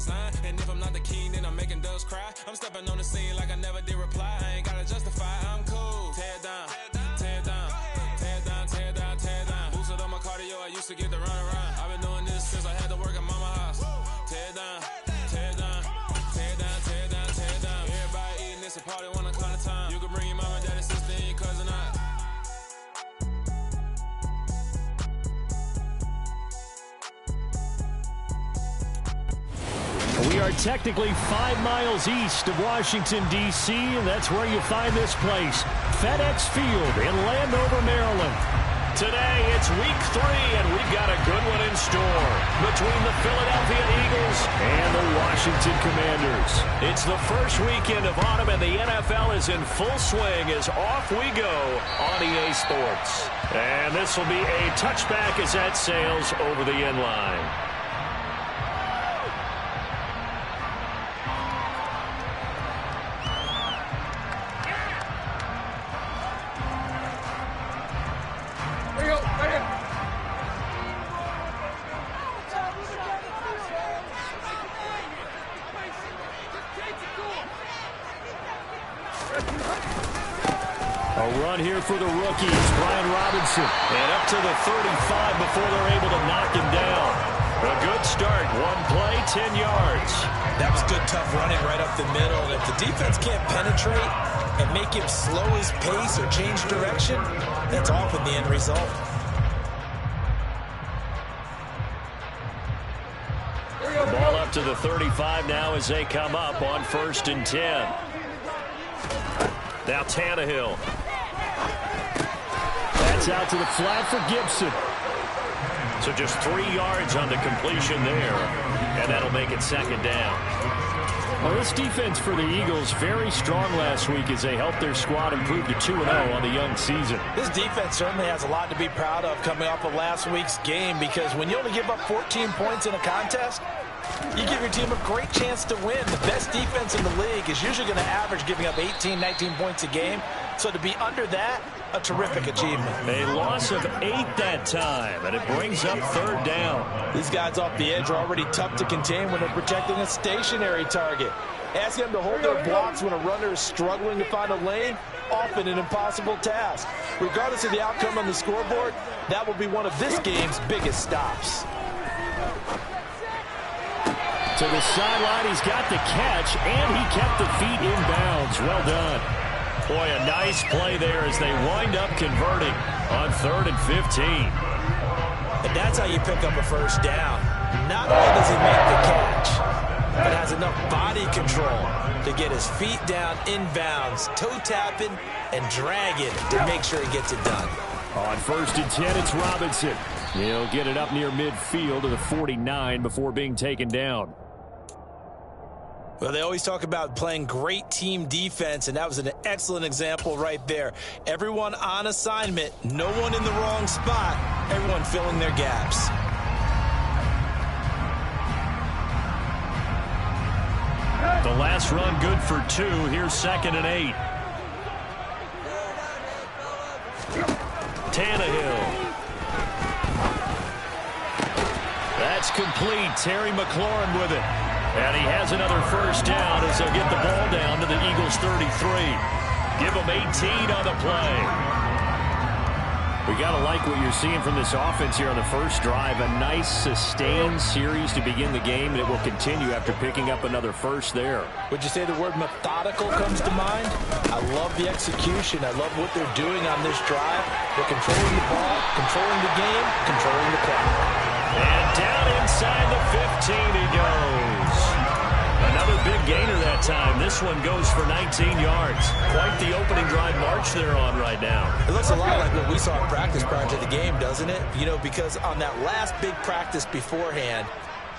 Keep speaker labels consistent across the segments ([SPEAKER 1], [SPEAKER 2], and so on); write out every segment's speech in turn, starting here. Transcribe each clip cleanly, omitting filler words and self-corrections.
[SPEAKER 1] resign. And if I'm not the king, then I'm making doves cry. I'm stepping on the scene like I never did reply. I ain't gotta justify, I'm cool. Tear it down, tear it down, tear it down, tear it down, tear it down. Boosted on my cardio, I used to get the run around. I've been doing this since I had to work at mama house. Tear it down, tear it down, tear it down, tear it down, tear it down. Everybody eating, it's a party when I come to time. You can bring your mama, daddy, sister, and your cousin out.
[SPEAKER 2] We are technically 5 miles east of Washington, D.C., and that's where you find this place, FedEx Field in Landover, Maryland. Today, it's week 3, and we've got a good one in store between the Philadelphia Eagles and the Washington Commanders. It's the first weekend of autumn, and the NFL is in full swing as off we go on EA Sports. And this will be a touchback as that sails over the end line. A run here for the rookies, Brian Robinson. And up to the 35 before they're able to knock him down. A good start. One play, 10 yards.
[SPEAKER 3] That was good, tough running right up the middle. And if the defense can't penetrate and make him slow his pace or change direction, that's often the end result.
[SPEAKER 2] Ball up to the 35 now as they come up on 1st and 10. Now Tannehill. That's out to the flat for Gibson. So just 3 yards on the completion there. And that'll make it 2nd down. Well, this defense for the Eagles very strong last week as they helped their squad improve to 2-0 on the young season.
[SPEAKER 3] This defense certainly has a lot to be proud of coming off of last week's game, because when you only give up 14 points in a contest, you give your team a great chance to win. The best defense in the league is usually going to average giving up 18, 19 points a game. So to be under that, a terrific achievement.
[SPEAKER 2] A loss of 8 that time, and it brings up 3rd down.
[SPEAKER 3] These guys off the edge are already tough to contain when they're protecting a stationary target. Asking them to hold their blocks when a runner is struggling to find a lane, often an impossible task. Regardless of the outcome on the scoreboard, that will be one of this game's biggest stops.
[SPEAKER 2] To the sideline, he's got the catch, and he kept the feet in bounds. Well done. Boy, a nice play there as they wind up converting on 3rd and 15.
[SPEAKER 3] And that's how you pick up a 1st down. Not only does he make the catch, but has enough body control to get his feet down in bounds, toe tapping and dragging to make sure he gets it done.
[SPEAKER 2] On 1st and 10, it's Robinson. He'll get it up near midfield to the 49 before being taken down.
[SPEAKER 3] Well, they always talk about playing great team defense, and that was an excellent example right there. Everyone on assignment, no one in the wrong spot, everyone filling their gaps.
[SPEAKER 2] The last run good for 2. Here's 2nd and 8. Tannehill. That's complete. Terry McLaurin with it. And he has another 1st down as they'll get the ball down to the Eagles' 33. Give them 18 on the play. We got to like what you're seeing from this offense here on the first drive. A nice sustained series to begin the game, and it will continue after picking up another 1st there.
[SPEAKER 3] Would you say the word methodical comes to mind? I love the execution. I love what they're doing on this drive. They're controlling the ball, controlling the game, controlling the clock.
[SPEAKER 2] And down inside the 15 he goes. Another big gainer that time. This one goes for 19 yards. Quite the opening drive march they're on right now.
[SPEAKER 3] It looks a lot like what we saw in practice prior to the game, doesn't it? You know, because on that last big practice beforehand,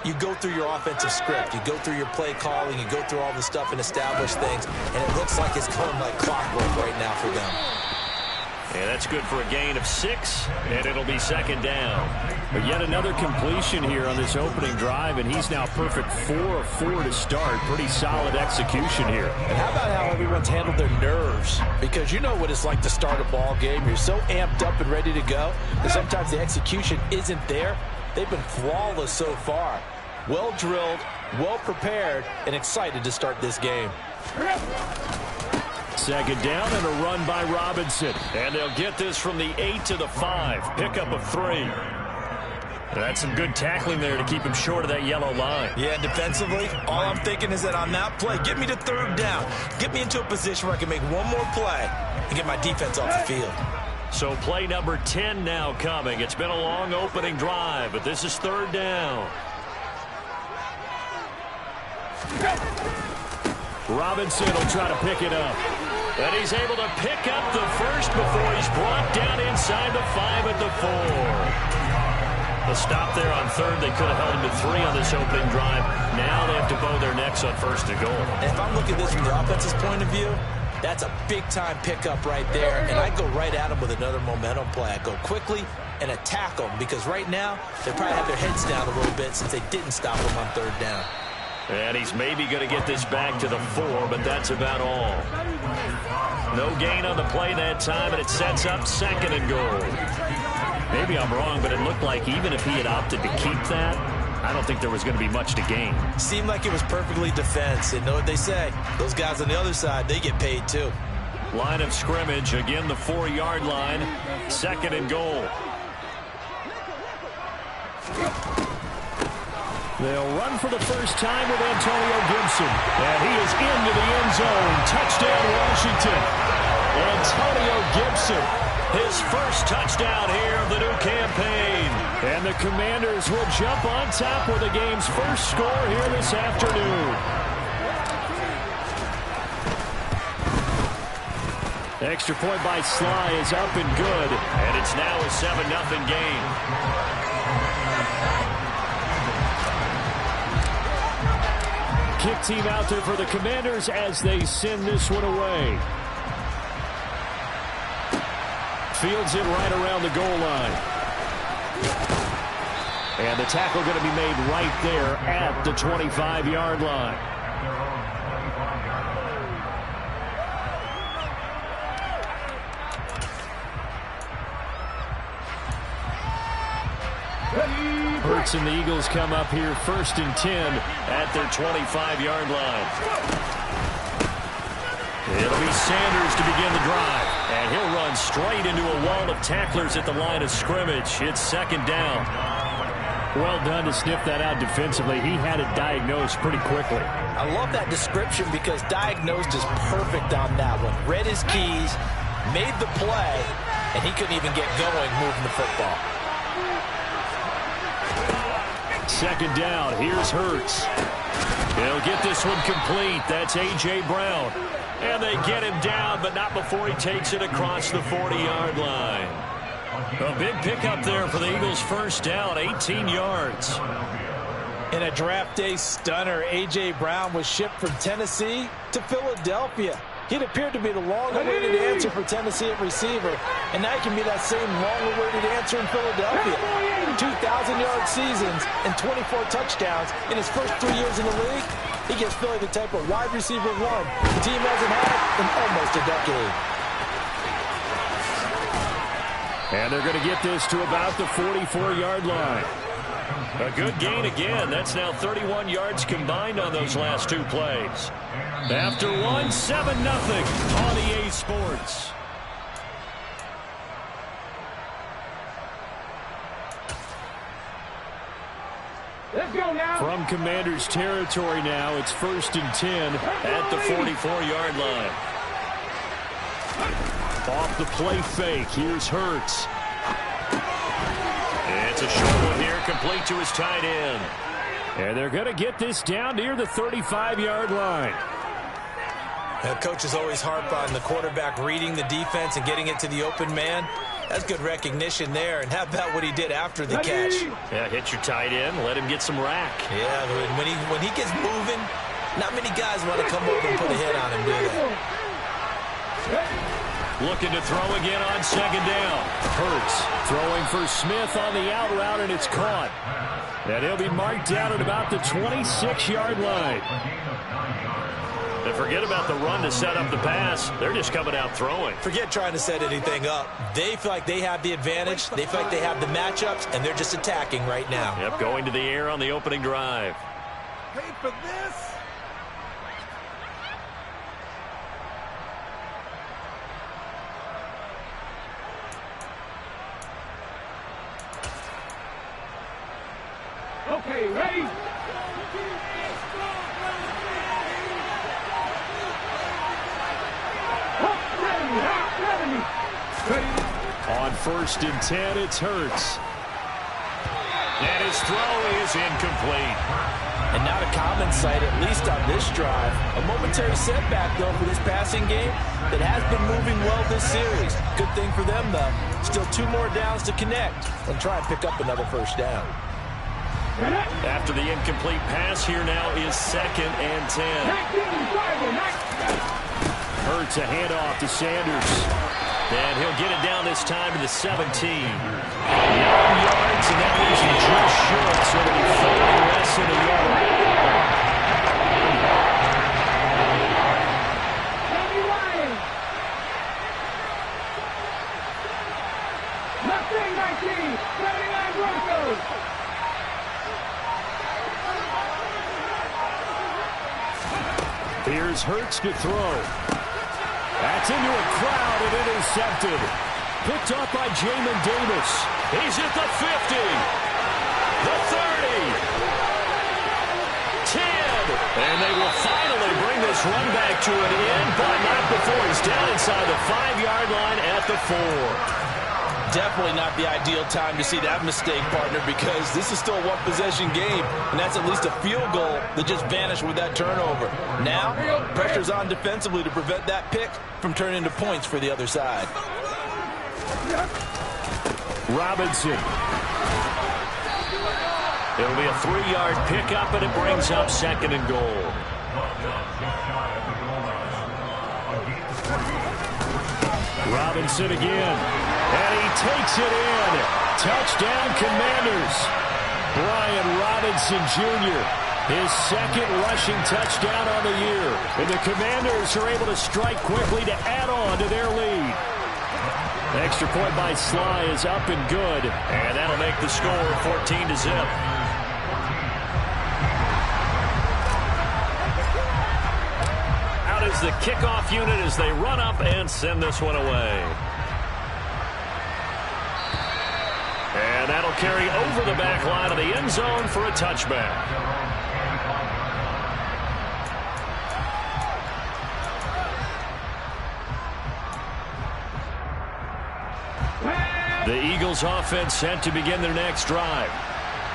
[SPEAKER 3] you go through your offensive script. You go through your play calling. You go through all the stuff and establish things. And it looks like it's going like clockwork right now for them.
[SPEAKER 2] And that's good for a gain of 6, and it'll be 2nd down. But yet another completion here on this opening drive, and he's now perfect 4 of 4 to start. Pretty solid execution here.
[SPEAKER 3] And how about how everyone's handled their nerves? Because you know what it's like to start a ball game. You're so amped up and ready to go that sometimes the execution isn't there. They've been flawless so far. Well drilled, well prepared and excited to start this game.
[SPEAKER 2] Second down and a run by Robinson. And they'll get this from the 8 to the 5. Pickup of 3. That's some good tackling there to keep him short of that yellow line.
[SPEAKER 3] Yeah, defensively, all I'm thinking is that on that play, get me to third down. Get me into a position where I can make one more play and get my defense off the field.
[SPEAKER 2] So play number 10 now coming. It's been a long opening drive, but this is third down. Robinson will try to pick it up. And he's able to pick up the first before he's brought down inside the 5 at the 4. The stop there on third. They could have held him to 3 on this opening drive. Now they have to bow their necks on first and goal.
[SPEAKER 3] And if I'm looking at this from the offense's point of view, that's a big-time pickup right there. And I go right at him with another momentum play. I go quickly and attack them because right now they probably have their heads down a little bit since they didn't stop him on third down.
[SPEAKER 2] And he's maybe going to get this back to the 4, but that's about all. No gain on the play that time, and it sets up second and goal. Maybe I'm wrong, but it looked like even if he had opted to keep that, I don't think there was going to be much to gain.
[SPEAKER 3] Seemed like it was perfectly defense. And know what they say? Those guys on the other side, they get paid too.
[SPEAKER 2] Line of scrimmage, again the 4-yard line. Second and goal. They'll run for the first time with Antonio Gibson. And he is into the end zone. Touchdown, Washington. Antonio Gibson, his first touchdown here of the new campaign. And the Commanders will jump on top with the game's first score here this afternoon. Extra point by Sly is up and good. And it's now a 7-0 game. Kick team out there for the Commanders as they send this one away. Fields it right around the goal line. And the tackle going to be made right there at the 25-yard line. Hurts and the Eagles come up here first and 10 at their 25-yard line. It'll be Sanders to begin the drive. And he'll run straight into a wall of tacklers at the line of scrimmage. It's second down. Well done to sniff that out defensively. He had it diagnosed pretty quickly.
[SPEAKER 3] I love that description because diagnosed is perfect on that one. Read his keys, made the play, and he couldn't even get going moving the football.
[SPEAKER 2] Second down. Here's Hurts. He'll get this one complete. That's A.J. Brown. And they get him down, but not before he takes it across the 40-yard line. A big pickup there for the Eagles' first down, 18 yards.
[SPEAKER 3] In a draft day stunner, A.J. Brown was shipped from Tennessee to Philadelphia. He'd appeared to be the long-awaited answer for Tennessee at receiver, and now he can be that same long-awaited answer in Philadelphia. 2,000-yard seasons and 24 touchdowns in his first 3 years in the league. He gives Philly the type of wide receiver run the team hasn't had in almost a decade.
[SPEAKER 2] And they're going to get this to about the 44-yard line. A good gain again. That's now 31 yards combined on those last 2 plays. After one, 7-0 on EA Sports.
[SPEAKER 4] Let's go now.
[SPEAKER 2] From Commanders territory now, it's first and 10 at the 44-yard line. Off the play fake, here's Hurts. It's a short one here, complete to his tight end. And they're going to get this down near the 35-yard line.
[SPEAKER 3] Now, coaches always harp on the quarterback reading the defense and getting it to the open man. That's good recognition there. And how about what he did after the catch?
[SPEAKER 2] Yeah, hit your tight end, let him get some rack.
[SPEAKER 3] Yeah, when he gets moving, not many guys want to come over and put a hit on him, do they?
[SPEAKER 2] Looking to throw again on second down. Hurts throwing for Smith on the out route, and it's caught. And he'll be marked down at about the 26-yard line. And forget about the run to set up the pass. They're just coming out throwing.
[SPEAKER 3] Forget trying to set anything up. They feel like they have the advantage. They feel like they have the matchups, and they're just attacking right now.
[SPEAKER 2] Yep, going to the air on the opening drive.
[SPEAKER 5] paid for this?
[SPEAKER 4] Okay, ready?
[SPEAKER 2] On 1st and 10, it's Hurts. And his throw is incomplete.
[SPEAKER 3] And not a common sight, at least on this drive. A momentary setback, though, for this passing game that has been moving well this series. Good thing for them, though. Still 2 more downs to connect and try and pick up another first down.
[SPEAKER 2] After the incomplete pass, here now is 2nd and 10. Hurts a handoff to Sanders. And he'll get it down this time to the 17. 9 yards, and that leaves him just short, so it'll be 4 less than a yard. Here's Hurts to throw. That's into a crowd and intercepted. Picked up by Jamin Davis. He's at the 50. The 30. 10. And they will finally bring this run back to an end, but not before he's down inside the 5-yard line at the 4.
[SPEAKER 3] Definitely not the ideal time to see that mistake, partner, because this is still a one-possession game, and that's at least a field goal that just vanished with that turnover. Now, pressure's on defensively to prevent that pick from turning into points for the other side.
[SPEAKER 2] Robinson. It'll be a 3-yard pickup, and it brings up 2nd and goal. Robinson again. And he takes it in. Touchdown, Commanders. Brian Robinson Jr., his 2nd rushing touchdown on the year. And the Commanders are able to strike quickly to add on to their lead. Extra point by Sly is up and good. And that'll make the score 14-0. Out is the kickoff unit as they run up and send this one away. And that'll carry over the back line of the end zone for a touchback. The Eagles offense set to begin their next drive.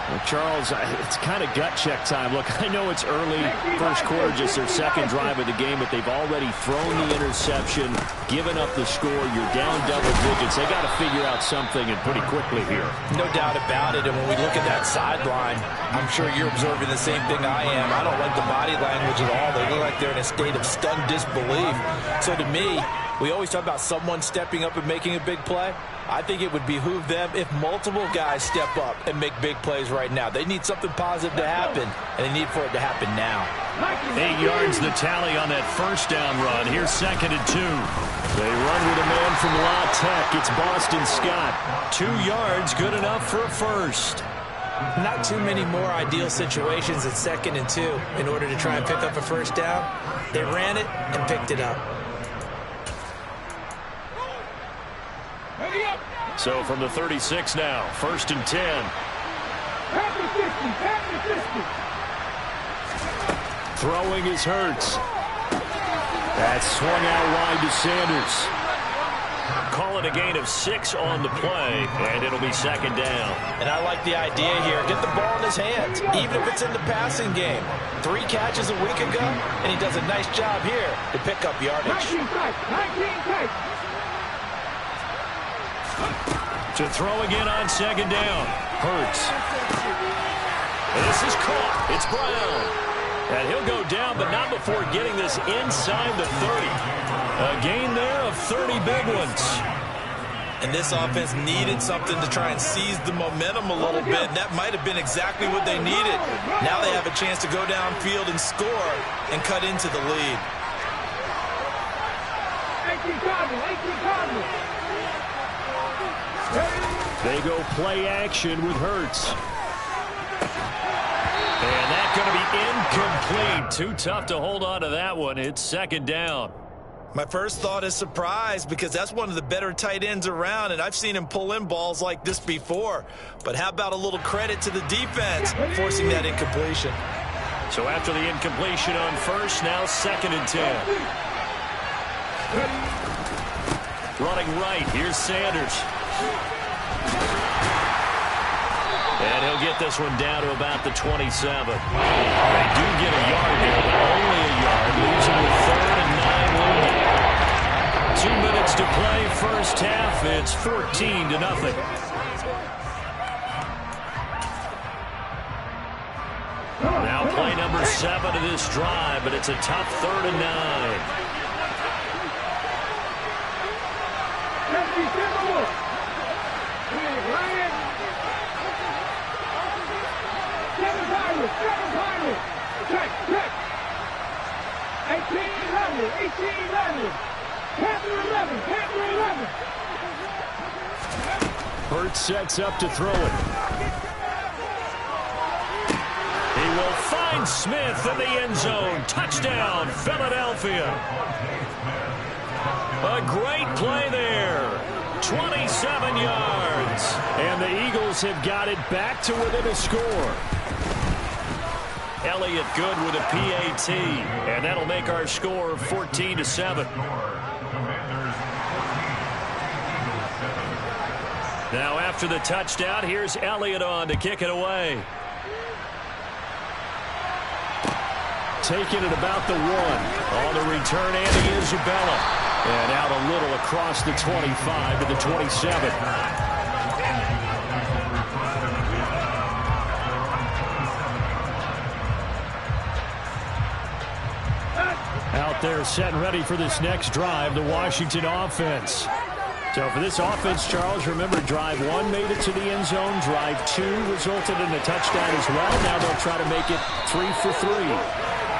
[SPEAKER 2] Well, Charles, it's kind of gut check time. Look, I know it's early, first quarter, just their 2nd drive of the game, but they've already thrown the interception, given up the score. You're down double digits. They got to figure out something, and pretty quickly here.
[SPEAKER 3] No doubt about it, and when we look at that sideline, I'm sure you're observing the same thing I am. I don't like the body language at all. They look like they're in a state of stunned disbelief. So to me, we always talk about someone stepping up and making a big play. I think it would behoove them if multiple guys step up and make big plays right now. They need something positive to happen, and they need for it to happen now.
[SPEAKER 2] 8 yards the tally on that first down run. Here's 2nd and 2. They run with a man from La Tech. It's Boston Scott. 2 yards, good enough for a first.
[SPEAKER 6] Not too many more ideal situations at 2nd and 2 in order to try and pick up a first down. They ran it and picked it up.
[SPEAKER 2] So from the 36 now, 1st and 10. Throwing is Hurts. That's swung out wide to Sanders. Call it a gain of 6 on the play, and it'll be 2nd down.
[SPEAKER 3] And I like the idea here. Get the ball in his hands, even if it's in the passing game. 3 catches a week ago, and he does a nice job here to pick up yardage.
[SPEAKER 4] 19 tight.
[SPEAKER 2] To throw again on 2nd down. Hurts. This is caught. It's Brown. And he'll go down, but not before getting this inside the 30. A gain there of 30 big ones.
[SPEAKER 3] And this offense needed something to try and seize the momentum a little bit. That might have been exactly what they needed. Now they have a chance to go downfield and score and cut into the lead.
[SPEAKER 4] 18 Cardinals.
[SPEAKER 2] They go play action with Hurts. And that's going to be incomplete. Too tough to hold on to that one. It's second down.
[SPEAKER 3] My first thought is surprise because that's one of the better tight ends around, and I've seen him pull in balls like this before. But how about a little credit to the defense forcing that incompletion?
[SPEAKER 2] So after the incompletion on first, now second and 10. Running right, here's Sanders. And he'll get this one down to about the 27. They do get a yard there, but only a yard. Leaves him with 3rd and 9 leading. 2 minutes to play, first half. It's 14-0. Now play number 7 of this drive, but it's a tough 3rd and 9.
[SPEAKER 4] Check. 18-11. Panther 11.
[SPEAKER 2] Burt sets up to throw it. He will find Smith in the end zone. Touchdown, Philadelphia. A great play there. 27 yards. And the Eagles have got it back to within a score. Elliott good with a PAT. And that'll make our score 14-7. Now after the touchdown, here's Elliott on to kick it away. Taking it about the 1. On the return, Andy Isabella. And out a little across the 25 to the 27. Out there set and ready for this next drive, the Washington offense. So for this offense, Charles, remember drive 1 made it to the end zone. Drive 2 resulted in a touchdown as well. Now they'll try to make it 3 for 3.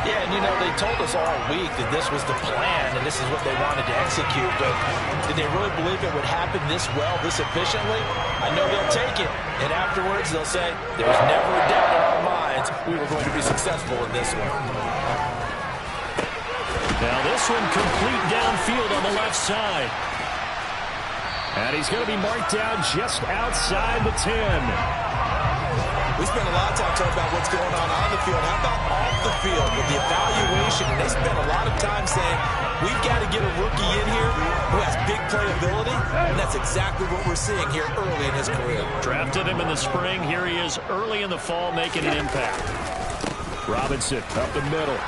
[SPEAKER 3] Yeah, and they told us all week that this was the plan and this is what they wanted to execute, but did they really believe it would happen this well, this efficiently? I know they'll take it, and afterwards they'll say, there was never a doubt in our minds we were going to be successful in this one.
[SPEAKER 2] Now this one complete downfield on the left side. And he's going to be marked down just outside the 10.
[SPEAKER 3] We spent a lot of time talking about what's going on the field. How about off the field with the evaluation? And they spent a lot of time saying, we've got to get a rookie in here who has big playability, and that's exactly what we're seeing here early in his career.
[SPEAKER 2] Drafted him in the spring. Here he is early in the fall making an impact. Robinson up the middle.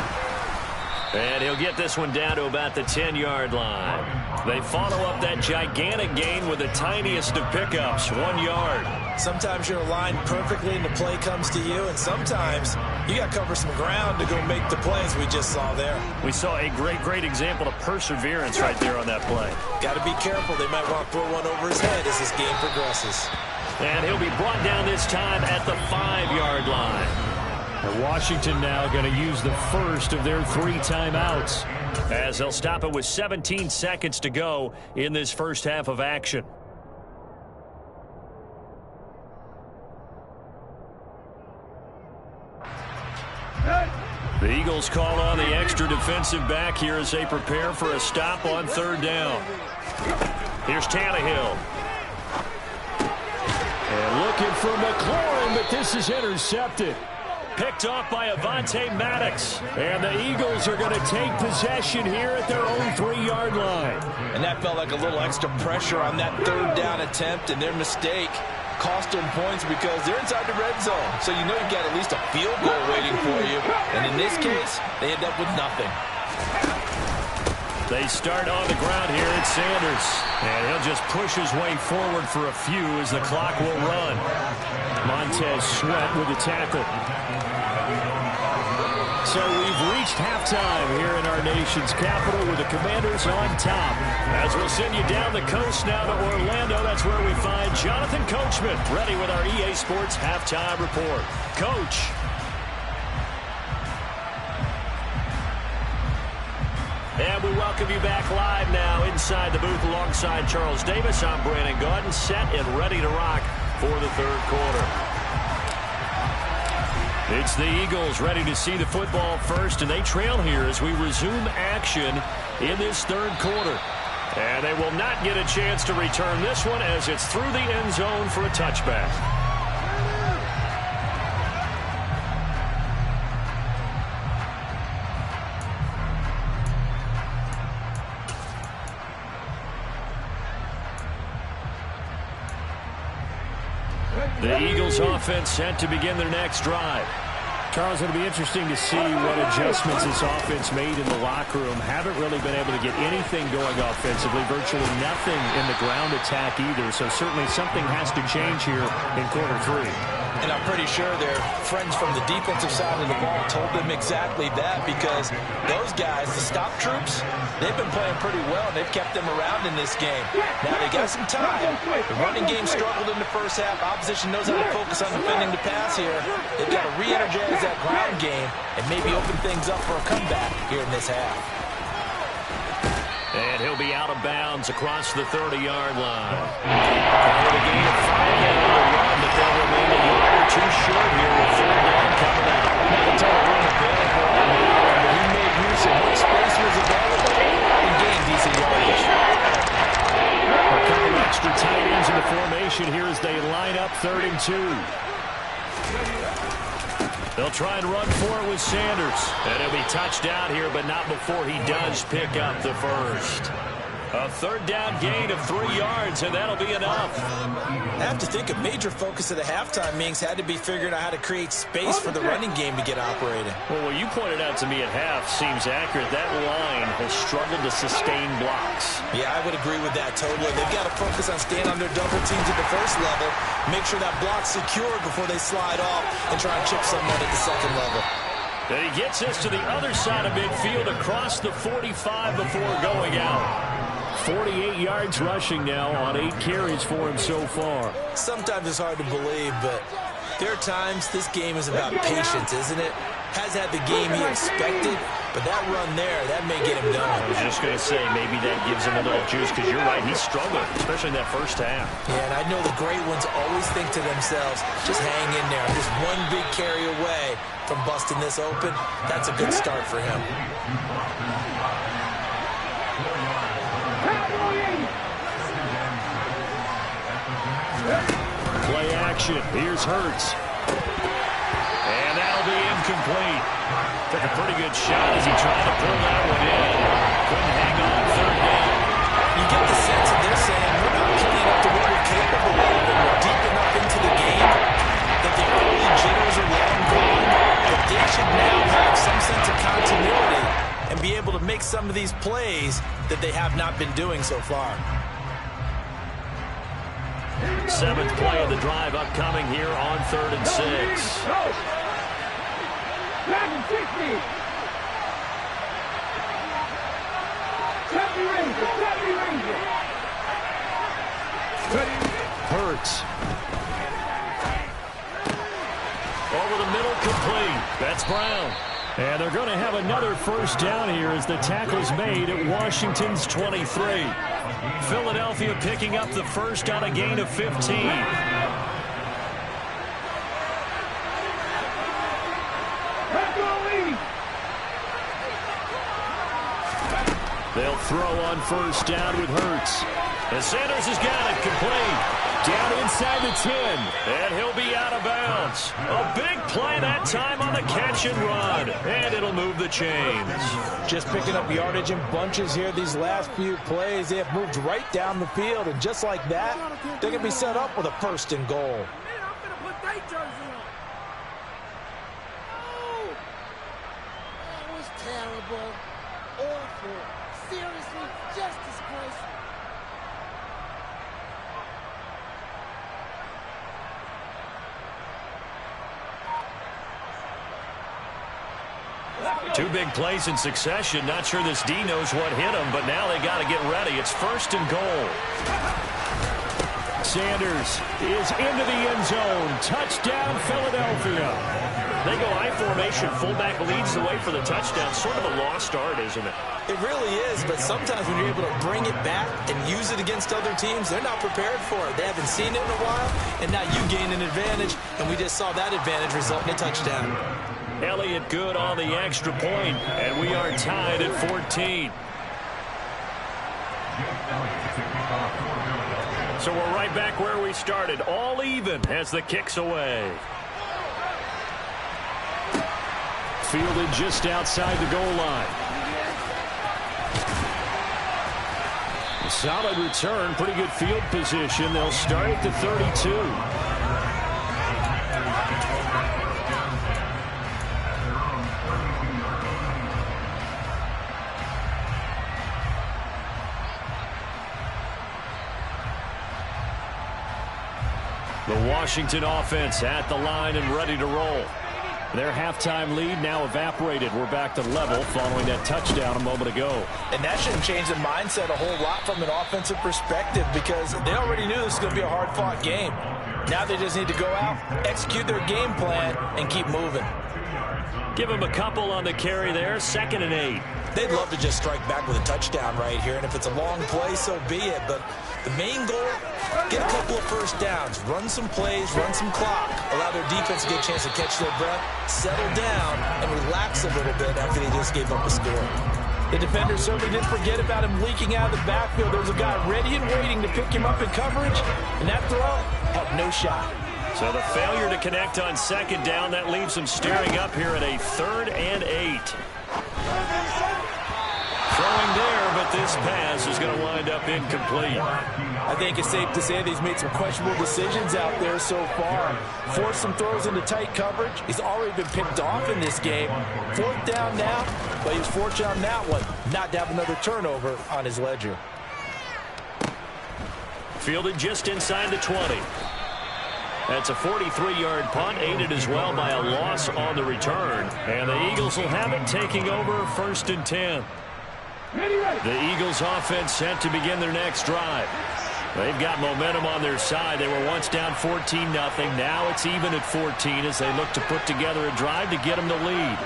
[SPEAKER 2] And he'll get this one down to about the 10-yard line. They follow up that gigantic gain with the tiniest of pickups, 1 yard.
[SPEAKER 3] Sometimes you're aligned perfectly and the play comes to you, and sometimes you got to cover some ground to go make the plays we just saw there.
[SPEAKER 2] We saw a great example of perseverance right there on that play.
[SPEAKER 3] Got to be careful. They might want to throw one over his head as this game progresses.
[SPEAKER 2] And he'll be brought down this time at the 5-yard line. And Washington now going to use the first of their 3 timeouts as they'll stop it with 17 seconds to go in this first half of action. The Eagles call on the extra defensive back here as they prepare for a stop on 3rd down. Here's Tannehill. And looking for McLaurin, but this is intercepted. Picked off by Avonte Maddox. And the Eagles are going to take possession here at their own 3-yard line.
[SPEAKER 3] And that felt like a little extra pressure on that 3rd down attempt, and their mistake cost them points because they're inside the red zone. So you know you've got at least a field goal waiting for you. And in this case, they end up with nothing.
[SPEAKER 2] They start on the ground here at Sanders. And he'll just push his way forward for a few as the clock will run. Montez Sweat with the tackle. So we've reached halftime here in our nation's capital with the Commanders on top. As we'll send you down the coast now to Orlando, that's where we find Jonathan Coachman ready with our EA Sports Halftime Report. Coach. And we welcome you back live now inside the booth alongside Charles Davis. I'm Brandon Gaudin, set and ready to rock for the 3rd quarter. It's the Eagles ready to see the football first, and they trail here as we resume action in this third quarter. And they will not get a chance to return this one as it's through the end zone for a touchback. The Eagles offense set to begin their next drive. Charles, it'll be interesting to see what adjustments this offense made in the locker room. Haven't really been able to get anything going offensively, virtually nothing in the ground attack either. So certainly something has to change here in quarter three.
[SPEAKER 3] And I'm pretty sure their friends from the defensive side of the ball told them exactly that, because those guys, the stop troops, they've been playing pretty well, and they've kept them around in this game. Now they got some time. The running game struggled in the first half. Opposition knows how to focus on defending the pass here. They've got to re-energize that ground game and maybe open things up for a comeback here in this half.
[SPEAKER 2] And he'll be out of bounds across the 30-yard line. And a gain of 5 and another run, but they'll remain a yard or two short here with third down coming out.
[SPEAKER 3] Not a ton of room available, but he made use of what space was available and gained decent yardage.
[SPEAKER 2] A couple extra tight ends in the formation here as they line up 3rd and 2. They'll try and run for it with Sanders. And he'll be touched out here, but not before he does pick up the first. A third down gain of 3 yards, and that'll be enough.
[SPEAKER 3] I have to think a major focus of the halftime meetings had to be figuring out how to create space for the running game to get operating.
[SPEAKER 2] Well, what you pointed out to me at half seems accurate. That line has struggled to sustain blocks.
[SPEAKER 3] Yeah, I would agree with that totally. They've got to focus on staying on their double teams at the first level, make sure that block's secure before they slide off and try and chip someone at the second level.
[SPEAKER 2] And he gets us to the other side of midfield across the 45 before going out. 48 yards rushing now on 8 carries for him so far.
[SPEAKER 3] Sometimes it's hard to believe, but there are times this game is about patience, isn't it? Has had the game he expected, but that run there, that may get him done.
[SPEAKER 2] I was just going to say, maybe that gives him a little juice, because you're right, he's struggling, especially in that first half.
[SPEAKER 3] Yeah, and I know the great ones always think to themselves, just hang in there. I'm just one big carry away from busting this open. That's a good start for him.
[SPEAKER 2] Play action. Here's Hurts. And that'll be incomplete. Took a pretty good shot as he tried to pull that one in. Couldn't hang on 3rd down.
[SPEAKER 3] You get the sense that they're saying we're not playing up to what we're capable of, and we're deep enough into the game that the early jitters are long gone, that they should now have some sense of continuity and be able to make some of these plays that they have not been doing so far.
[SPEAKER 2] 7th play of the drive upcoming here on 3rd and 6.
[SPEAKER 4] Madden 60.
[SPEAKER 2] Hurts. Over the middle, complete. That's Brown. And they're going to have another first down here as the tackle's made at Washington's 23. Philadelphia picking up the first on a gain of 15. They'll throw on first down with Hurts. And Sanders has got it, complete. Down inside the 10, and he'll be out of bounds. A big play that time on the catch and run, and it'll move the chains.
[SPEAKER 3] Just picking up yardage in bunches here these last few plays. They have moved right down the field, and just like that, they're going to be set up with a 1st and goal.
[SPEAKER 5] That was terrible. Awful. Seriously, just disgraceful.
[SPEAKER 2] Two big plays in succession. Not sure this D knows what hit him, but now they got to get ready. It's 1st and goal. Sanders is into the end zone. Touchdown, Philadelphia. They go I formation. Fullback leads the way for the touchdown. Sort of a lost art, isn't it?
[SPEAKER 6] It really is, but sometimes when you're able to bring it back and use it against other teams, they're not prepared for it. They haven't seen it in a while, and now you gain an advantage, and we just saw that advantage result in a touchdown.
[SPEAKER 2] Elliott good on the extra point, and we are tied at 14. So we're right back where we started, all even as the kick's away. Fielded just outside the goal line. Solid return, pretty good field position. They'll start at the 32. The Washington offense at the line and ready to roll. Their halftime lead now evaporated. We're back to level following that touchdown a moment ago.
[SPEAKER 3] And that shouldn't change the mindset a whole lot from an offensive perspective because they already knew this was going to be a hard-fought game. Now they just need to go out, execute their game plan, and keep moving.
[SPEAKER 2] Give them a couple on the carry there. 2nd and 8.
[SPEAKER 6] They'd love to just strike back with a touchdown right here, and if it's a long play, so be it. But the main goal, get a couple of first downs, run some plays, run some clock, allow their defense to get a chance to catch their breath, settle down, and relax a little bit after they just gave up a score.
[SPEAKER 3] The defender certainly didn't forget about him leaking out of the backfield. There was a guy ready and waiting to pick him up in coverage, and that throw had no shot.
[SPEAKER 2] So the failure to connect on 2nd down, that leaves them staring up here at a 3rd and 8. Throwing there, but this pass is going to wind up incomplete.
[SPEAKER 3] I think it's safe to say that he's made some questionable decisions out there so far. Forced some throws into tight coverage. He's already been picked off in this game. 4th down now, but he was fortunate on that one not to have another turnover on his ledger.
[SPEAKER 2] Fielded just inside the 20. That's a 43-yard punt, aided as well by a loss on the return. And the Eagles will have it, taking over 1st and 10. The Eagles offense set to begin their next drive. They've got momentum on their side. They were once down 14-0. Now it's even at 14 as they look to put together a drive to get them the lead.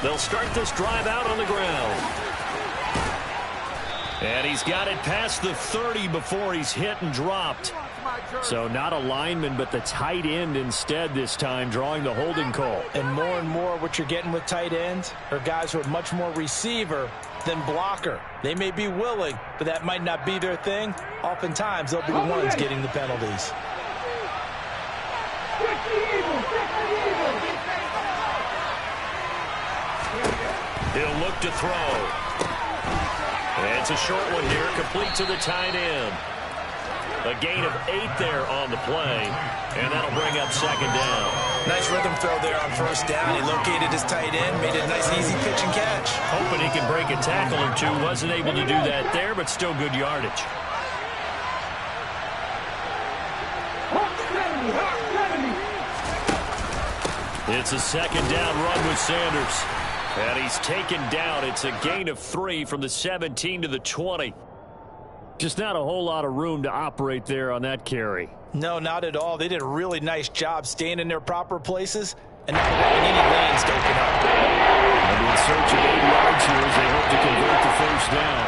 [SPEAKER 2] They'll start this drive out on the ground. And he's got it past the 30 before he's hit and dropped. So not a lineman, but the tight end instead this time, drawing the holding call.
[SPEAKER 3] And more what you're getting with tight ends are guys who are much more receiver than blocker. They may be willing, but that might not be their thing. Oftentimes, they'll be the ones getting the penalties.
[SPEAKER 2] He'll look to throw. And it's a short one here, complete to the tight end. A gain of 8 there on the play, and that'll bring up 2nd down.
[SPEAKER 6] Nice rhythm throw there on 1st down. He located his tight end, made it a nice, easy pitch and catch.
[SPEAKER 2] Hoping he can break a tackle or two. Wasn't able to do that there, but still good yardage. It's a 2nd down run with Sanders. And he's taken down. It's a gain of 3 from the 17 to the 20. Just not a whole lot of room to operate there on that carry.
[SPEAKER 3] No, not at all. They did a really nice job staying in their proper places and not letting any lanes to open up.
[SPEAKER 2] And in search of 8 yards here as they hope to convert the 1st down.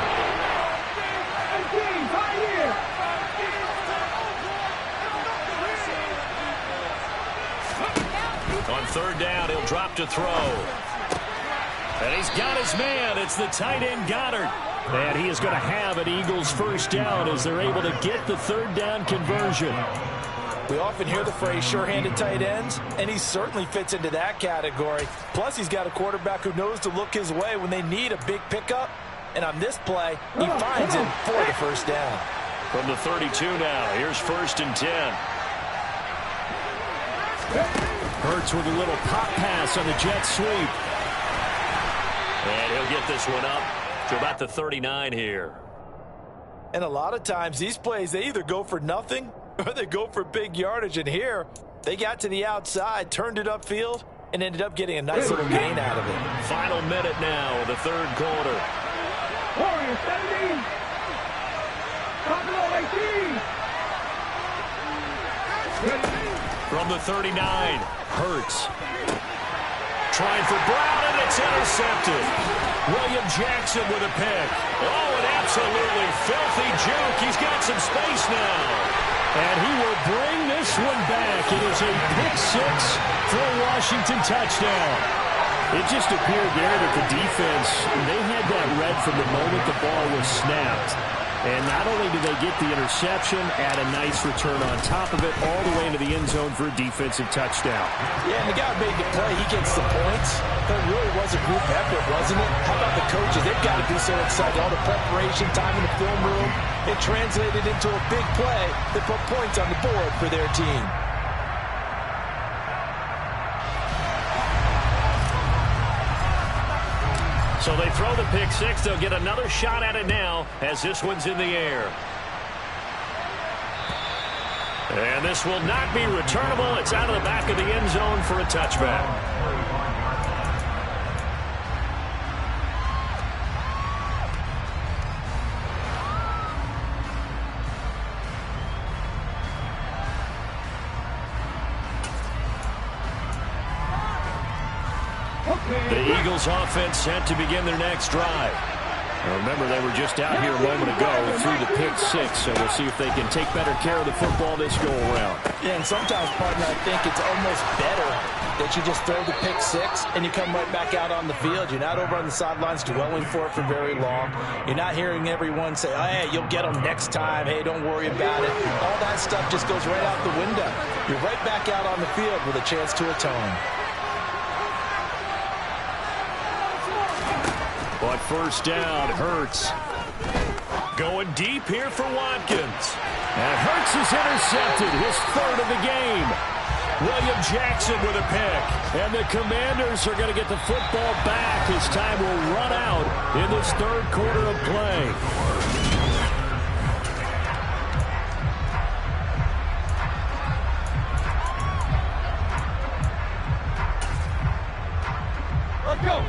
[SPEAKER 2] On 3rd down, he'll drop to throw. And he's got his man. It's the tight end Goddard. And he is going to have an Eagles 1st down as they're able to get the 3rd down conversion.
[SPEAKER 3] We often hear the phrase sure-handed tight ends, and he certainly fits into that category. Plus, he's got a quarterback who knows to look his way when they need a big pickup. And on this play, he finds him for the 1st down.
[SPEAKER 2] From the 32 now, here's 1st and 10. Hurts with a little pop pass on the jet sweep. And he'll get this one up to about the 39 here.
[SPEAKER 3] And a lot of times, these plays, they either go for nothing or they go for big yardage. And here, they got to the outside, turned it upfield, and ended up getting a nice little gain out of it.
[SPEAKER 2] Final minute now of the 3rd quarter.
[SPEAKER 4] Warriors 17. Buffalo 18.
[SPEAKER 2] From the 39, Hurts. Trying for Brown, and it's intercepted. William Jackson with a pick. Oh, an absolutely filthy juke. He's got some space now. And he will bring this one back. It is a pick six for a Washington touchdown. It just appeared there that the defense, they had that read from the moment the ball was snapped. And not only did they get the interception, add a nice return on top of it, all the way into the end zone for a defensive touchdown.
[SPEAKER 3] Yeah, and the guy made the play. He gets the points. But it really was a group effort, wasn't it? How about the coaches? They've got to be so excited. All the preparation time in the film room, it translated into a big play that put points on the board for their team.
[SPEAKER 2] So they throw the pick six. They'll get another shot at it now as this one's in the air. And this will not be returnable. It's out of the back of the end zone for a touchback. The Eagles offense set to begin their next drive. Now remember, they were just out here a moment ago through the pick six, so we'll see if they can take better care of the football this go-around.
[SPEAKER 3] Yeah, and sometimes, partner, I think it's almost better that you just throw the pick six and you come right back out on the field. You're not over on the sidelines dwelling for it for very long. You're not hearing everyone say, oh, hey, you'll get them next time. Hey, don't worry about it. All that stuff just goes right out the window. You're right back out on the field with a chance to atone.
[SPEAKER 2] But first down, Hurts. Going deep here for Watkins. And Hurts is intercepted, his third of the game. William Jackson with a pick. And the Commanders are going to get the football back as time will run out in this third quarter of play.
[SPEAKER 4] Let's go.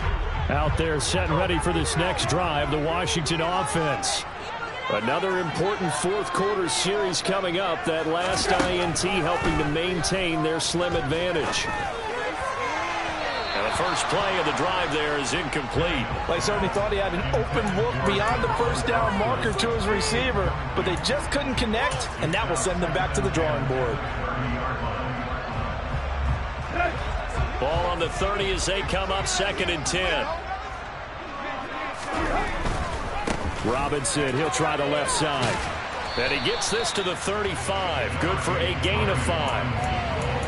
[SPEAKER 2] Out there set and ready for this next drive, the Washington offense. Another important fourth quarter series coming up. That last INT helping to maintain their slim advantage. And the first play of the drive there is incomplete.
[SPEAKER 3] Well, he certainly thought he had an open look beyond the first down marker to his receiver, but they just couldn't connect, and that will send them back to the drawing board.
[SPEAKER 2] Ball on the 30 as they come up 2nd and 10. Robinson, he'll try the left side. And he gets this to the 35. Good for a gain of 5.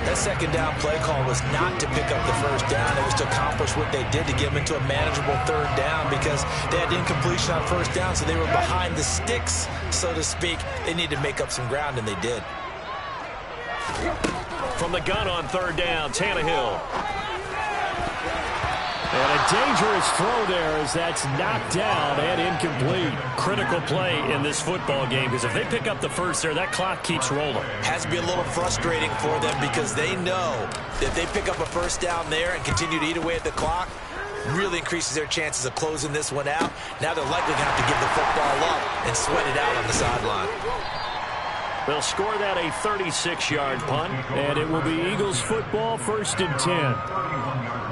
[SPEAKER 6] That second down play call was not to pick up the first down. It was to accomplish what they did to get them into a manageable third down because they had incompletion on first down, so they were behind the sticks, so to speak. They needed to make up some ground, and they did.
[SPEAKER 2] From the gun on third down, Tannehill. And a dangerous throw there as that's knocked down and incomplete. Critical play in this football game because if they pick up the first there, that clock keeps rolling.
[SPEAKER 6] Has to be a little frustrating for them because they know that if they pick up a first down there and continue to eat away at the clock, really increases their chances of closing this one out. Now they're likely to have to give the football up and sweat it out on the sideline.
[SPEAKER 2] They'll score that a 36-yard punt, and it will be Eagles football 1st and 10.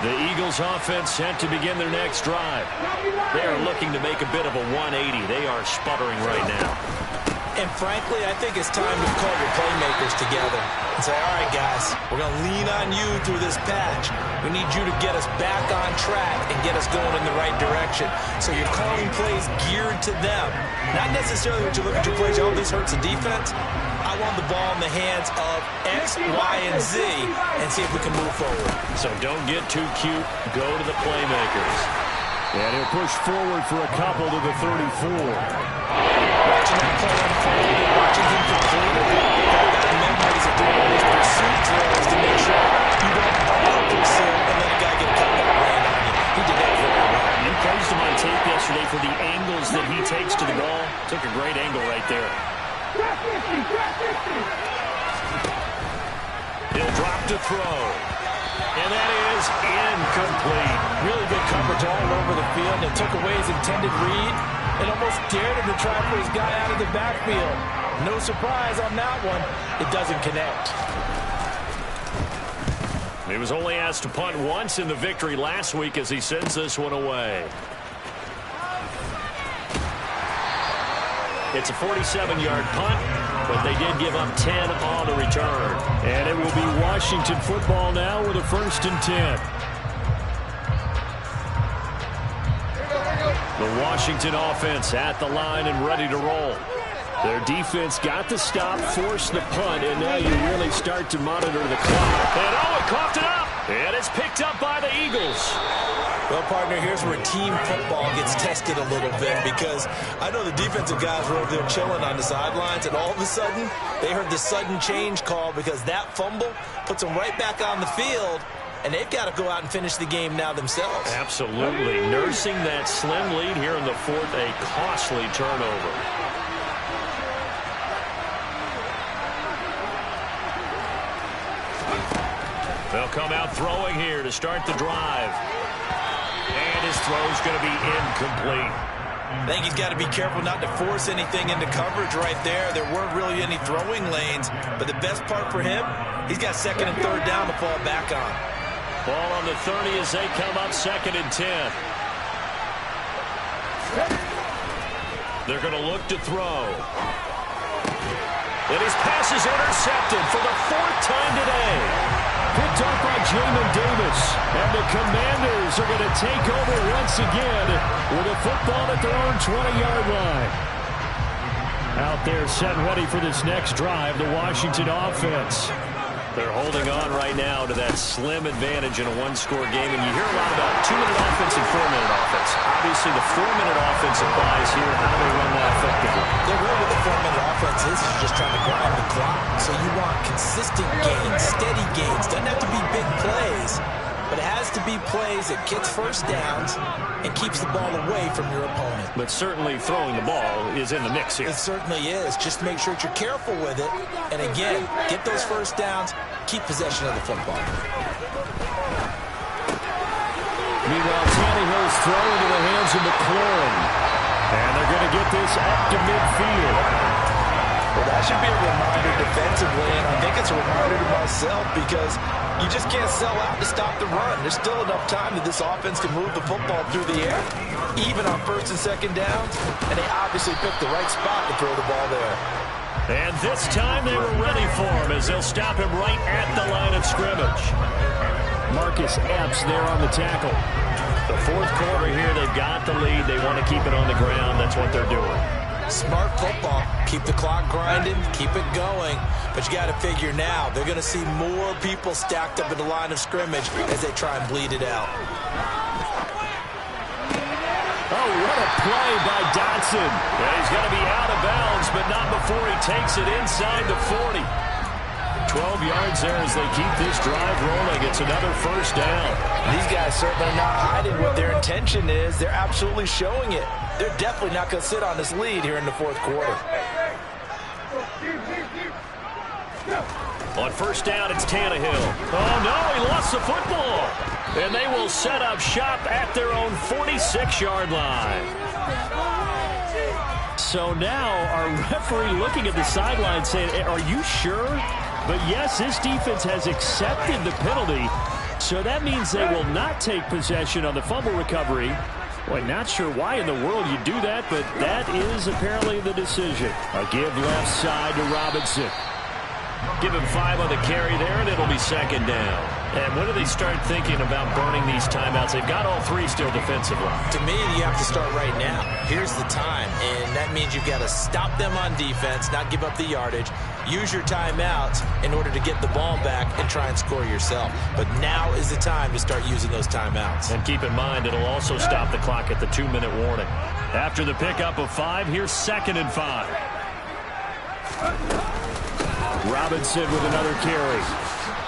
[SPEAKER 2] The Eagles offense set to begin their next drive. They are looking to make a bit of a 180. They are sputtering right now.
[SPEAKER 3] And frankly, I think it's time to call your playmakers together and say, all right, guys, we're going to lean on you through this patch. We need you to get us back on track and get us going in the right direction. So you're calling plays geared to them. Not necessarily when you look at your plays, oh, this hurts the defense. I want the ball in the hands of X, Y, and Z and see if we can move forward.
[SPEAKER 2] So don't get too cute. Go to the playmakers. And he'll push forward for a couple to the 34.
[SPEAKER 3] Watching that play unfold and watching him complete it, I've got memories of doing all these pursuit drills to make sure you don't out-pursue and let a guy get cut back land on you. He did that very well.
[SPEAKER 2] You praised him on tape yesterday for the angles that he takes to the ball. Took a great angle right there. He'll drop to throw. And that is incomplete.
[SPEAKER 3] Really good coverage all over the field. They took away his intended read and almost dared him to try for his guy out of the backfield. No surprise on that one. It doesn't connect.
[SPEAKER 2] He was only asked to punt once in the victory last week as he sends this one away. It's a 47-yard punt, but they did give up 10 on the return.
[SPEAKER 7] And it will be Washington football now with a 1st and 10.
[SPEAKER 2] The Washington offense at the line and ready to roll.
[SPEAKER 7] Their defense got the stop, forced the punt, and now you really start to monitor the clock.
[SPEAKER 2] And it coughed it up. And it's picked up by the Eagles.
[SPEAKER 6] Well, partner, here's where team football gets tested a little bit, because I know the defensive guys were over there chilling on the sidelines, and all of a sudden, they heard the sudden change call because that fumble puts them right back on the field, and they've got to go out and finish the game now themselves.
[SPEAKER 2] Absolutely. Nursing that slim lead here in the fourth, a costly turnover. They'll come out throwing here to start the drive. And his throw's going to be incomplete.
[SPEAKER 6] I think he's got to be careful not to force anything into coverage right there. There weren't really any throwing lanes, but the best part for him, he's got 2nd and 3rd down to fall back on.
[SPEAKER 2] Ball on the 30 as they come up 2nd and 10. They're going to look to throw. And his pass is intercepted for the 4th time today.
[SPEAKER 7] Picked up by Jamin Davis. And the Commanders are going to take over once again with a football at their own 20-yard line. Out there set ready for this next drive, the Washington offense.
[SPEAKER 2] They're holding on right now to that slim advantage in a one-score game. And you hear a lot about 2-minute offense and 4-minute offense. Obviously, the 4-minute offense applies here. How do they run that effectively?
[SPEAKER 6] They're really what the 4-minute offense is just trying to grind the clock. So you want consistent gains, steady gains. Doesn't have to be big plays, but it has to be plays that gets first downs and keeps the ball away from your opponent.
[SPEAKER 2] But certainly throwing the ball is in the mix here.
[SPEAKER 6] It certainly is. Just make sure that you're careful with it. And again, get those first downs, keep possession of the football.
[SPEAKER 7] Meanwhile, Tannehill's throw into the hands of McLaurin. And they're going to get this up to midfield.
[SPEAKER 3] Well, that should be a reminder defensively, and I think it's a reminder to myself, because you just can't sell out to stop the run. There's still enough time that this offense can move the football through the air, even on 1st and 2nd downs, and they obviously picked the right spot to throw the ball there.
[SPEAKER 2] And this time they were ready for him as they'll stop him right at the line of scrimmage.
[SPEAKER 7] Marcus Epps there on the tackle.
[SPEAKER 2] The 4th quarter here, they've got the lead. They want to keep it on the ground. That's what they're doing.
[SPEAKER 6] Smart football. Keep the clock grinding, keep it going. But you got to figure now, they're going to see more people stacked up at the line of scrimmage as they try and bleed it out.
[SPEAKER 7] Oh, what a play by Dotson.
[SPEAKER 2] Yeah, he's going to be out of bounds, but not before he takes it inside the 40. 12 yards there as they keep this drive rolling. It's another first down.
[SPEAKER 3] These guys certainly are not hiding what their intention is. They're absolutely showing it. They're definitely not going to sit on this lead here in the 4th quarter.
[SPEAKER 2] On first down, it's Tannehill. Oh, no, he lost the football. And they will set up shop at their own 46-yard line.
[SPEAKER 7] So now our referee looking at the sideline saying, are you sure? But yes, this defense has accepted the penalty. So that means they will not take possession on the fumble recovery. Boy, not sure why in the world you do that, but that is apparently the decision. A give left side to Robinson.
[SPEAKER 2] Give him 5 on the carry there, and it'll be 2nd down. And when do they start thinking about burning these timeouts? They've got all 3 still defensively.
[SPEAKER 6] To me, you have to start right now. Here's the time, and that means you've got to stop them on defense, not give up the yardage, use your timeouts in order to get the ball back and try and score yourself. But now is the time to start using those timeouts.
[SPEAKER 2] And keep in mind, it'll also stop the clock at the 2-minute warning. After the pickup of 5, here's 2nd and 5.
[SPEAKER 7] Robinson with another carry.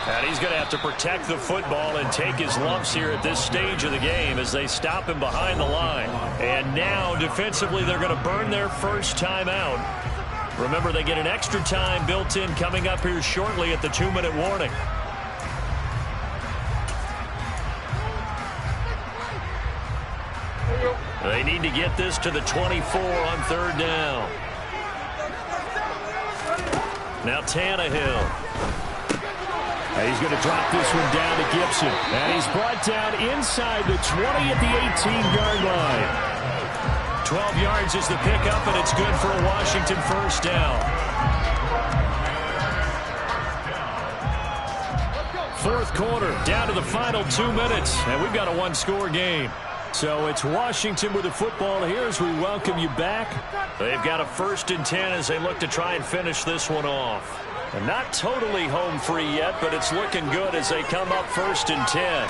[SPEAKER 2] And he's going to have to protect the football and take his lumps here at this stage of the game as they stop him behind the line. And now, defensively, they're going to burn their first timeout. Remember, they get an extra time built in coming up here shortly at the 2-minute warning. They need to get this to the 24 on 3rd down. Now Tannehill. And he's going to drop this one down to Gibson. And he's brought down inside the 20 at the 18-yard line. 12 yards is the pickup, and it's good for a Washington 1st down. 4th quarter, down to the final 2 minutes, and we've got a one-score game. So it's Washington with the football here as we welcome you back. They've got a 1st and 10 as they look to try and finish this one off. And not totally home free yet, but it's looking good as they come up 1st and 10.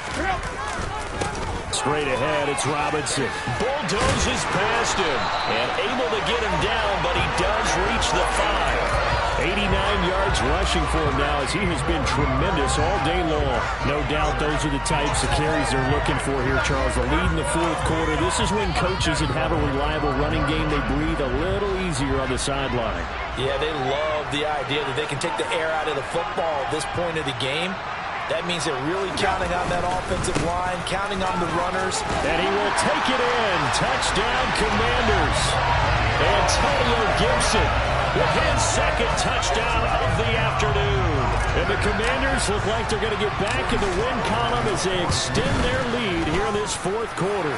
[SPEAKER 2] Straight ahead, it's Robinson. Bulldozes past him and able to get him down, but he does reach the 5. 89 yards rushing for him now as he has been tremendous all day long. No doubt those are the types of carries they're looking for here, Charles. The lead in the 4th quarter. This is when coaches that have a reliable running game, they breathe a little easier on the sideline.
[SPEAKER 3] Yeah, they love the idea that they can take the air out of the football at this point of the game. That means they're really counting on that offensive line, counting on the runners.
[SPEAKER 2] And he will take it in. Touchdown, Commanders. Antonio Gibson with his 2nd touchdown of the afternoon. And the Commanders look like they're going to get back in the win column as they extend their lead here in this 4th quarter.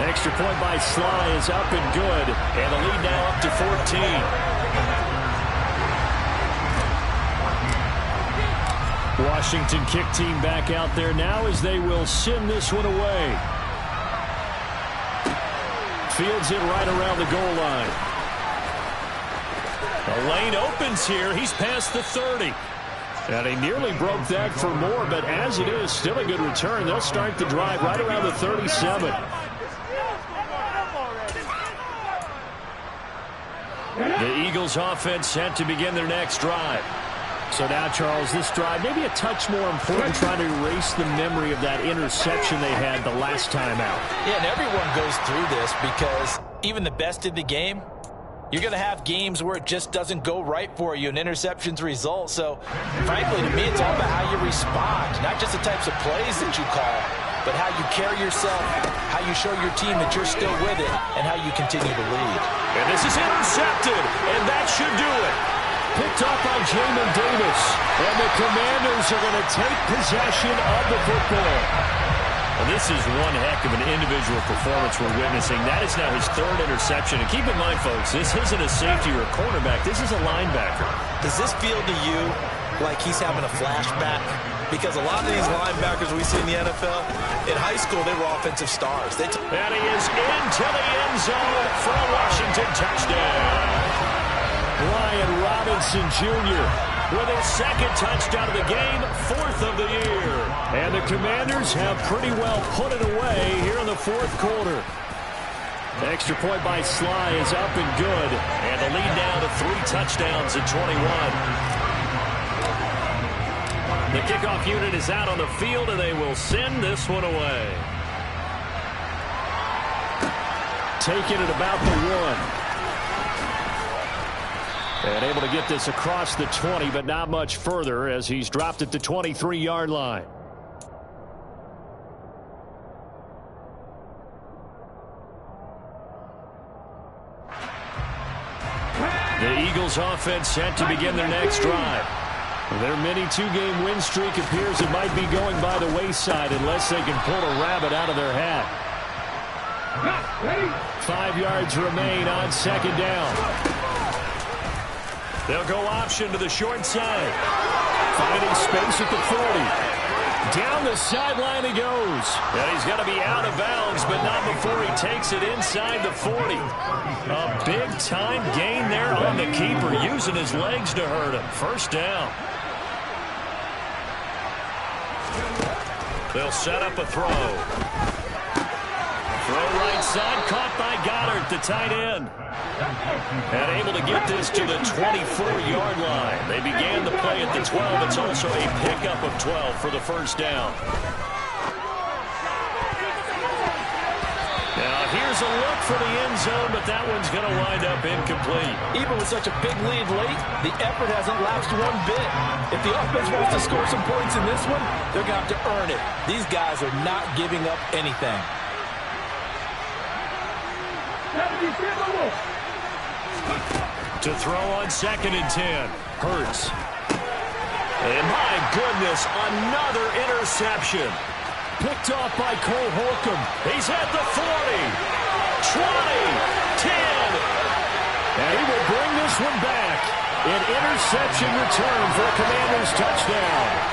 [SPEAKER 2] The extra point by Sly is up and good. And the lead now up to 14. Washington kick team back out there now as they will send this one away. Fields it right around the goal line. The lane opens here. He's past the 30. And he nearly broke that for more, but as it is, still a good return. They'll start the drive right around the 37. The Eagles offense set to begin their next drive. So now, Charles, this drive maybe a touch more important, trying to erase the memory of that interception they had the last time out.
[SPEAKER 3] Yeah, and everyone goes through this because even the best in the game, you're going to have games where it just doesn't go right for you and interceptions result. So, frankly, to me, it's all about how you respond, not just the types of plays that you call, but how you carry yourself, how you show your team that you're still with it, and how you continue to lead.
[SPEAKER 2] And this is intercepted, and that should do it. Picked up by Jamin Davis. And the Commanders are going to take possession of the football. And this is one heck of an individual performance we're witnessing. That is now his 3rd interception. And keep in mind, folks, this isn't a safety or a cornerback. This is a linebacker.
[SPEAKER 3] Does this feel to you like he's having a flashback? Because a lot of these linebackers we see in the NFL, in high school, they were offensive stars. And
[SPEAKER 2] he is into the end zone for a Washington touchdown. Ryan Robinson Jr. with his 2nd touchdown of the game, 4th of the year. And the Commanders have pretty well put it away here in the 4th quarter. The extra point by Sly is up and good. And the lead now to 3 touchdowns at 21. The kickoff unit is out on the field, and they will send this one away. Taking it about the 1. And able to get this across the 20, but not much further as he's dropped at the 23-yard line. The Eagles offense set to begin their next drive. Their mini 2-game win streak appears it might be going by the wayside unless they can pull a rabbit out of their hat. 5 yards remain on 2nd down. They'll go option to the short side. Finding space at the 40. Down the sideline he goes. And he's going to be out of bounds, but not before he takes it inside the 40. A big-time gain there on the keeper, using his legs to hurt him. 1st down. They'll set up a throw. Throw right side, caught by Goddard, the tight end. And able to get this to the 24-yard line. They began the play at the 12. It's also a pickup of 12 for the 1st down. Now here's a look for the end zone, but that one's going to wind up incomplete.
[SPEAKER 3] Even with such a big lead late, the effort hasn't lapsed one bit. If the offense wants to score some points in this one, they're going to have to earn it. These guys are not giving up anything.
[SPEAKER 2] To throw on 2nd and 10. Hurts. And my goodness, another interception. Picked off by Cole Holcomb. He's at the 40, 20, 10. And he will bring this one back. An interception return for a Commanders touchdown.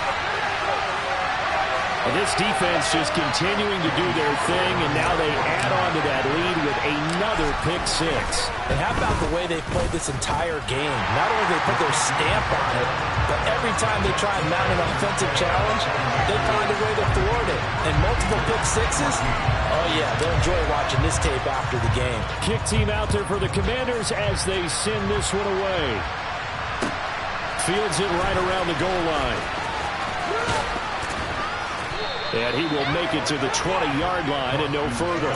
[SPEAKER 2] And this defense just continuing to do their thing, and now they add on to that lead with another pick six.
[SPEAKER 3] And how about the way they played this entire game? Not only did they put their stamp on it, but every time they try and mount an offensive challenge, they find a way to thwart it. And multiple pick sixes, oh yeah, they'll enjoy watching this tape after the game.
[SPEAKER 2] Kick team out there for the Commanders as they send this one away. Fields it right around the goal line. And he will make it to the 20-yard line and no further.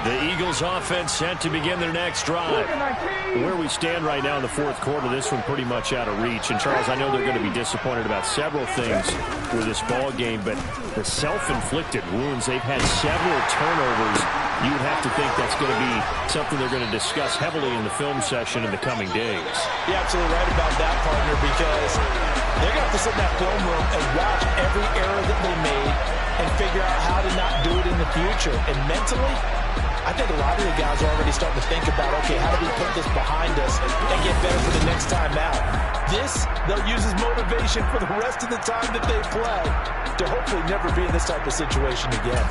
[SPEAKER 2] The Eagles offense set to begin their next drive. Where we stand right now in the fourth quarter, this one pretty much out of reach. And, Charles, I know they're going to be disappointed about several things with this ball game, but the self-inflicted wounds, they've had several turnovers. You would have to think that's going to be something they're going to discuss heavily in the film session in the coming days.
[SPEAKER 3] You're absolutely right about that, partner, because they're going to have to sit in that film room and watch every error that they made and figure out how to not do it in the future. And mentally, I think a lot of the guys are already starting to think about, okay, how do we put this behind us and get better for the next time out? This, they'll use as motivation for the rest of the time that they play to hopefully never be in this type of situation again.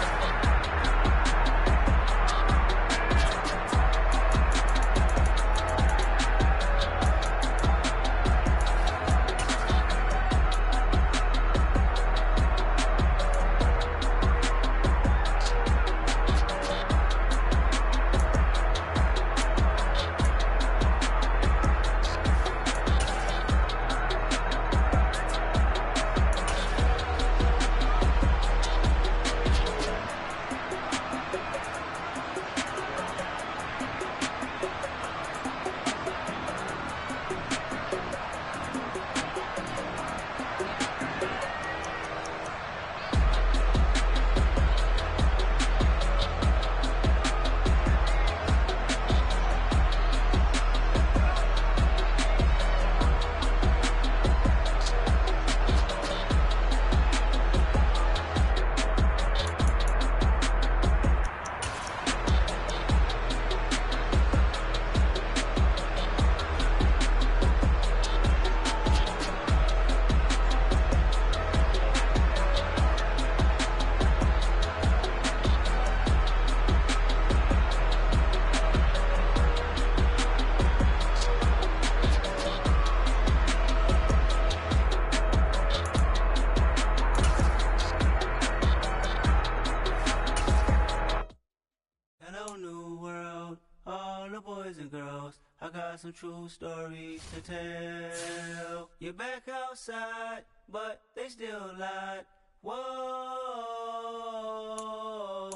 [SPEAKER 8] Some true stories to tell. You're back outside, but they still lied. Whoa,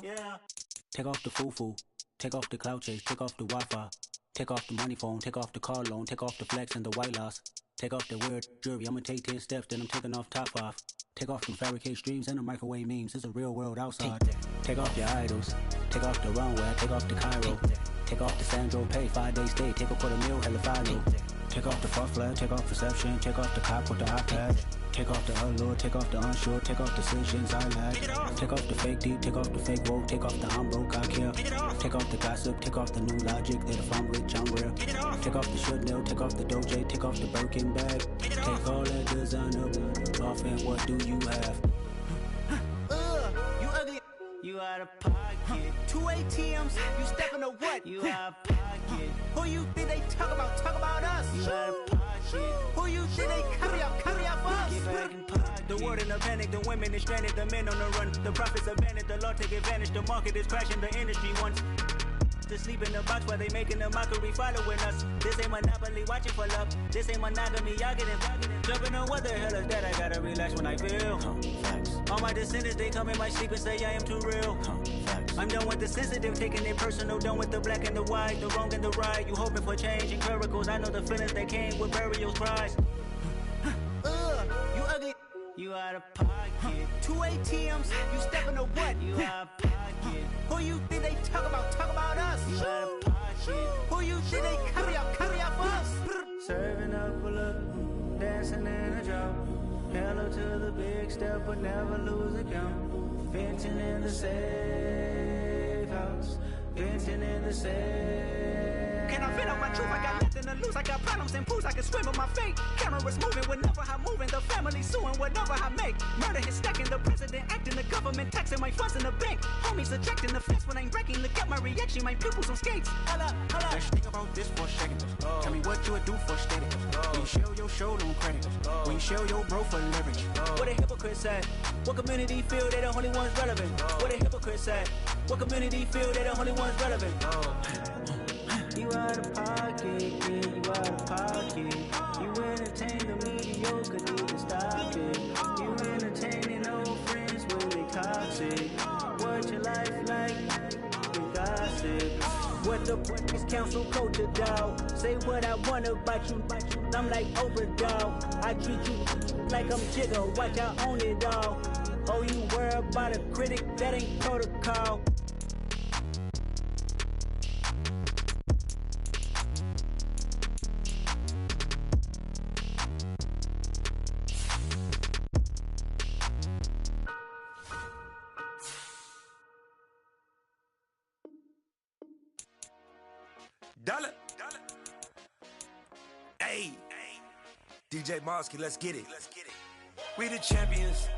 [SPEAKER 8] yeah. Take off the foo-foo, take off the cloud chase, take off the Wi-Fi, take off the money phone, take off the car loan, take off the flex and the white loss, take off the weird jewelry. I'ma take 10 steps, then I'm taking off top 5. Take off them fabricated streams and the microwave memes. It's a real world outside. Take off your idols, take off the runway, take off the Cairo. Take off the Sandro pay, 5-day stay, take a $250,000, hella final. Take off the far flag, take off reception, take off the cop with the iPad. Take off the allure, take off the unsure, take off decisions I lag. Take off the fake deep, take off the fake woke, take off the I'm broke, I care. Take off the gossip, take off the new logic that if I'm rich, I'm rare. Take off the should know, take off the Doja, take off the Birkin bag. Take all that designer off and what do you have? You ugly. You out of pocket. 2 ATMs, you stepping to what? You out of pocket. Who you think they talk about? Talk about us. You out of pocket. Who you think they copy up for us? Get back in pocket. The world in a panic, the women is stranded, the men on the run. The profits abandoned, the law take advantage. The market is crashing, the industry wants to sleep in the box while they making a mockery following us. This ain't monopoly, watching for love. This ain't monogamy, y'all getting jumping on what the hell is that? I gotta relax when I feel. All my descendants, they come in my sleep and say I am too real. I'm done with the sensitive, taking it personal. Done with the black and the white, the wrong and the right. You hoping for change and miracles. I know the feelings that came with burial cries. You You out of pocket. 2 ATMs, you stepping to what? You out of pocket. Who you think they talk about us? You out of pocket. Who you think they carry up for us? Serving up a look, dancing in a drop. Hello to the big step, but never lose a count. Venting in the safe house, venting in the safe. Can I vent out my truth? I got nothing to lose. I got problems and pools. I can swim with my fate. Cameras moving whenever I'm moving. The family suing whatever I make. Murder is stacking. The president acting. The government taxing my funds in the bank. Homies ejecting the fence when I'm wrecking. Look at my reaction. My pupils on skates. Hold up. Let's think about this for a second. Tell me what you would do for steady. When you show your show, don't credit. When you show your bro for leverage. What a hypocrite said. What community feel they the only ones relevant? What a hypocrite said. What community feel they the only ones relevant? You out of pocket, yeah, you out of pocket. You entertain the mediocre, need to stop it. You entertaining old friends when they toxic. What your life like? You gossip. What the fuck is council culture, dog? Say what I want about you. I'm like Oprah, dog. I treat you like I'm Jigga. Watch I own it all. Oh, you worry about a critic? That ain't protocol.
[SPEAKER 6] Dollar. Hey. DJ Mosky, let's get it. We the champions.